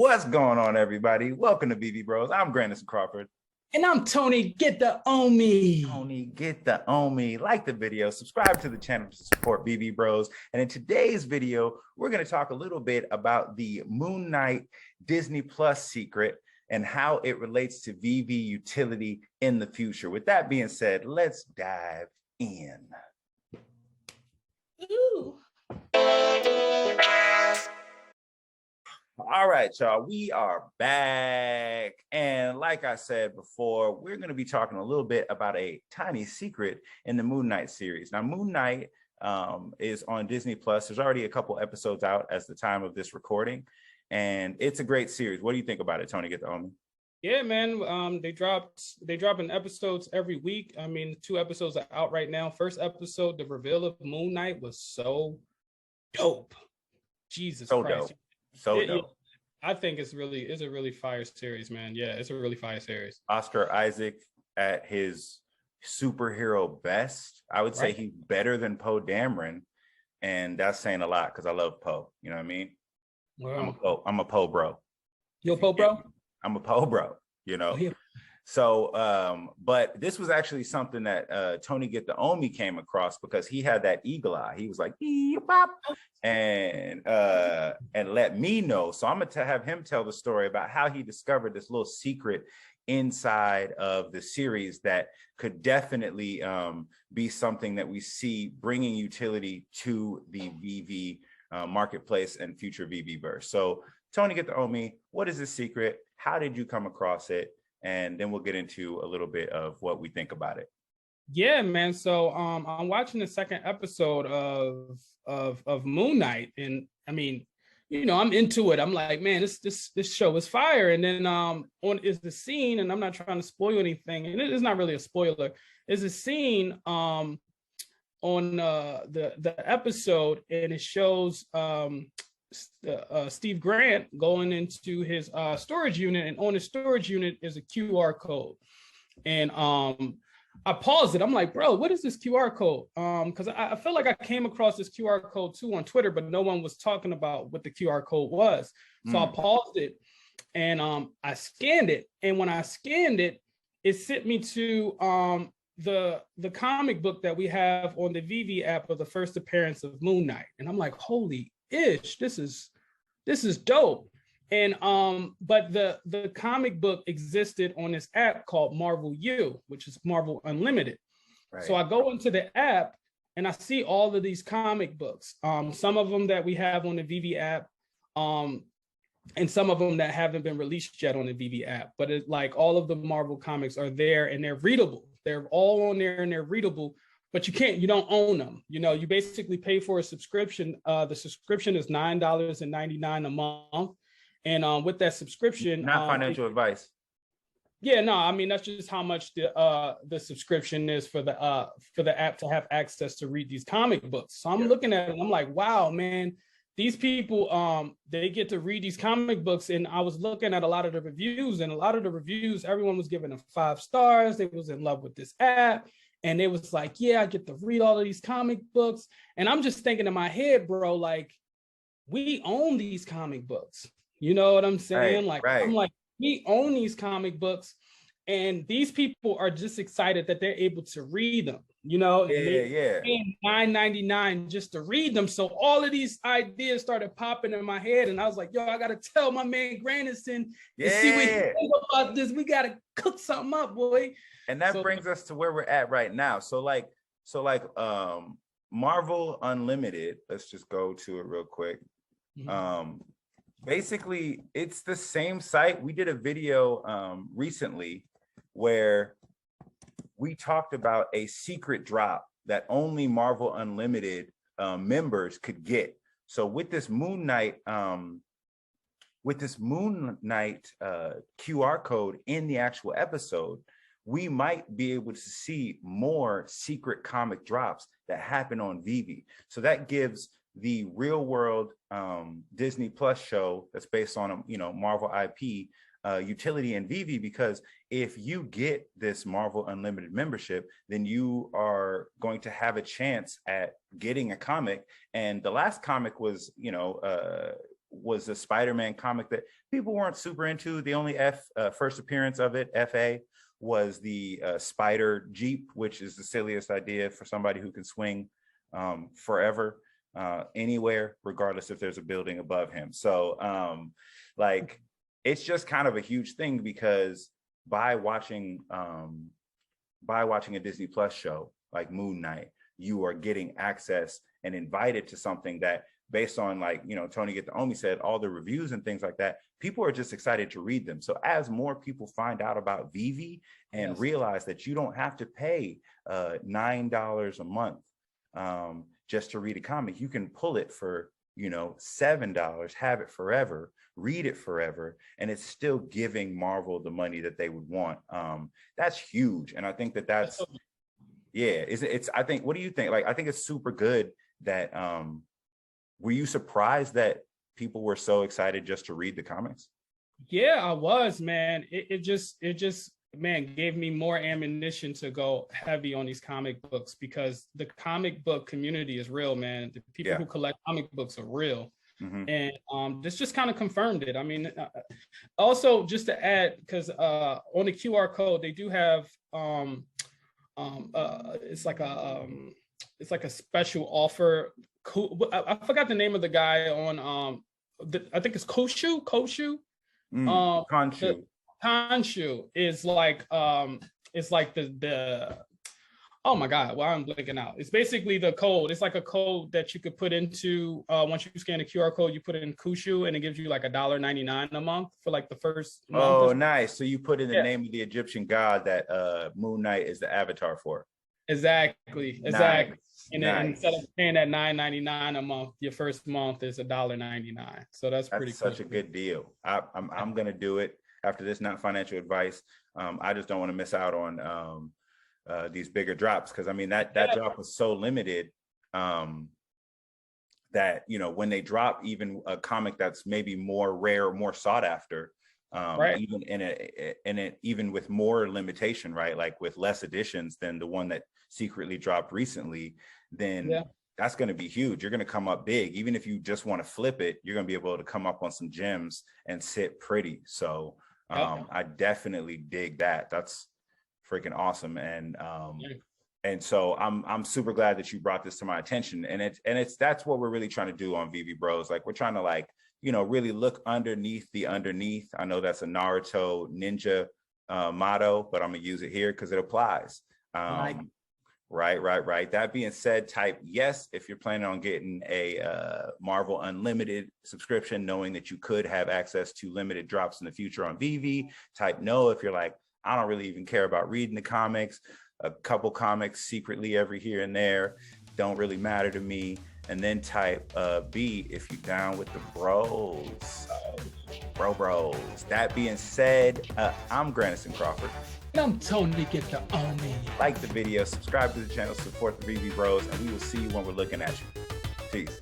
What's going on, everybody? Welcome to BB Bros. I'm Grandison Crawford. And I'm Tony, get the Omi. Tony, get the Omi. Like the video, subscribe to the channel to support BB Bros. And in today's video, we're going to talk a little bit about the Moon Knight Disney Plus secret and how it relates to VV utility in the future. With that being said, let's dive in. Ooh. All right, y'all, we are back. And like I said before, we're going to be talking a little bit about a tiny secret in the Moon Knight series. Now, Moon Knight is on Disney Plus. There's already a couple episodes out at the time of this recording, and it's a great series. What do you think about it, Tony? Get the Omi. Yeah, man. They dropping episodes every week. I mean, 2 episodes are out right now. First episode, the reveal of Moon Knight was so dope. Jesus so Christ. Dope. So dope. I think it's a really fire series, man. Yeah, it's a really fire series. Oscar Isaac at his superhero best. I would say he's better than Poe Dameron, and that's saying a lot because I love Poe. You know what I mean? Wow. I'm a Poe bro. You a Poe bro? I'm a Poe bro. You know. Oh, yeah. So, but this was actually something that Tony Get the Omi came across because he had that eagle eye. He was like, "Bop," and let me know. So I'm gonna have him tell the story about how he discovered this little secret inside of the series that could definitely be something that we see bringing utility to the VV marketplace and future VV verse. So Tony Get the Omi, what is this secret? How did you come across it? And then we'll get into a little bit of what we think about it. Yeah, man. So I'm watching the second episode of Moon Knight, and I mean, you know, I'm into it. I'm like, man, this show is fire. And then on is the scene, and I'm not trying to spoil anything, and it is not really a spoiler. Is a scene on the episode, and it shows Steve Grant going into his storage unit, and on his storage unit is a QR code. And I paused it. I'm like, bro, what is this QR code? Because I feel like I came across this QR code too on Twitter, but no one was talking about what the QR code was. So I paused it and I scanned it. And when I scanned it, it sent me to the comic book that we have on the VV app of the first appearance of Moon Knight. And I'm like, holy ish, this is dope. And but the comic book existed on this app called Marvel U, which is Marvel Unlimited. Right. So I go into the app and I see all of these comic books, some of them that we have on the VV app, and some of them that haven't been released yet on the VV app. But it's like all of the Marvel comics are there and they're readable. They're all on there and they're readable. But you don't own them. You know, you basically pay for a subscription. The subscription is $9.99 a month. And with that subscription, not financial advice. Yeah, no, I mean, that's just how much the subscription is for the app to have access to read these comic books. So I'm looking at it and I'm like, wow, man, these people, they get to read these comic books. And I was looking at a lot of the reviews, and a lot of the reviews, everyone was giving them 5 stars. They was in love with this app. And it was like, yeah, I get to read all of these comic books. And I'm just thinking in my head, bro, like, we own these comic books. You know what I'm saying? I'm like, we own these comic books. And these people are just excited that they're able to read them. You know, yeah. $9.99 just to read them. So all of these ideas started popping in my head. And I was like, yo, I got to tell my man Grandison to see what he thinks about this. We got to cook something up, boy. And that brings us to where we're at right now. So like Marvel Unlimited, let's just go to it real quick. Basically, it's the same site. We did a video recently where we talked about a secret drop that only Marvel Unlimited members could get. So with this Moon Knight QR code in the actual episode, we might be able to see more secret comic drops that happen on VV. So that gives the real world Disney Plus show that's based on, Marvel IP utility in VV, because if you get this Marvel Unlimited membership, then you are going to have a chance at getting a comic. And the last comic was, was a Spider-Man comic that people weren't super into. The only first appearance of it, FA, was the Spider Jeep, which is the silliest idea for somebody who can swing forever, anywhere, regardless if there's a building above him. So like, it's just kind of a huge thing, because by watching a Disney Plus show like Moon Knight, you are getting access and invited to something that, based on, like, you know, Tony Get the Omi said, all the reviews and things like that, people are just excited to read them. So as more people find out about Veve and realize that you don't have to pay $9 a month just to read a comic, you can pull it for, you know, $7, have it forever, read it forever, and it's still giving Marvel the money that they would want. That's huge. And I think that's yeah, it's I think, what do you think? Like, I think it's super good that were you surprised that people were so excited just to read the comics? Yeah, I was, man. It just man, gave me more ammunition to go heavy on these comic books, because the comic book community is real, man. The people who collect comic books are real. And this just kind of confirmed it. I mean, also, just to add, because on the QR code, they do have it's like a special offer. I forgot the name of the guy on I think it's Koshu. Khonshu is like it's like the oh my God, well, I'm blanking out. It's basically the code. It's like a code that you could put into once you scan the QR code, you put it in Kushu, and it gives you like $1.99 a month for like the first month. Oh, nice. So you put in the name of the Egyptian god that Moon Knight is the avatar for. Exactly. Nice. And then instead of paying that $9.99 a month, your first month is $1.99. So that's pretty cool. Such a good deal. I'm gonna do it after this. Not financial advice. I just don't want to miss out on these bigger drops, because I mean that drop was so limited that, you know, when they drop even a comic that's maybe more rare, more sought after, even even with more limitation, right, like with less editions than the one that secretly dropped recently, then that's going to be huge. You're going to come up big. Even if you just want to flip it, you're going to be able to come up on some gems and sit pretty. So I definitely dig that. That's freaking awesome. And so I'm super glad that you brought this to my attention. And that's what we're really trying to do on Veve Bros. Like, we're trying to, like, you know, really look underneath the underneath. I know that's a Naruto ninja motto, but I'm gonna use it here because it applies. Right. That being said, type yes if you're planning on getting a Marvel Unlimited subscription, knowing that you could have access to limited drops in the future on Veve. Type no if you're like, I don't really even care about reading the comics. A couple comics secretly every here and there don't really matter to me. And then type B if you're down with the bros. Bros. That being said, I'm Granison Crawford. And I'm Tony Get the Omi. Like the video, subscribe to the channel, support the Veve Bros, and we will see you when we're looking at you. Peace.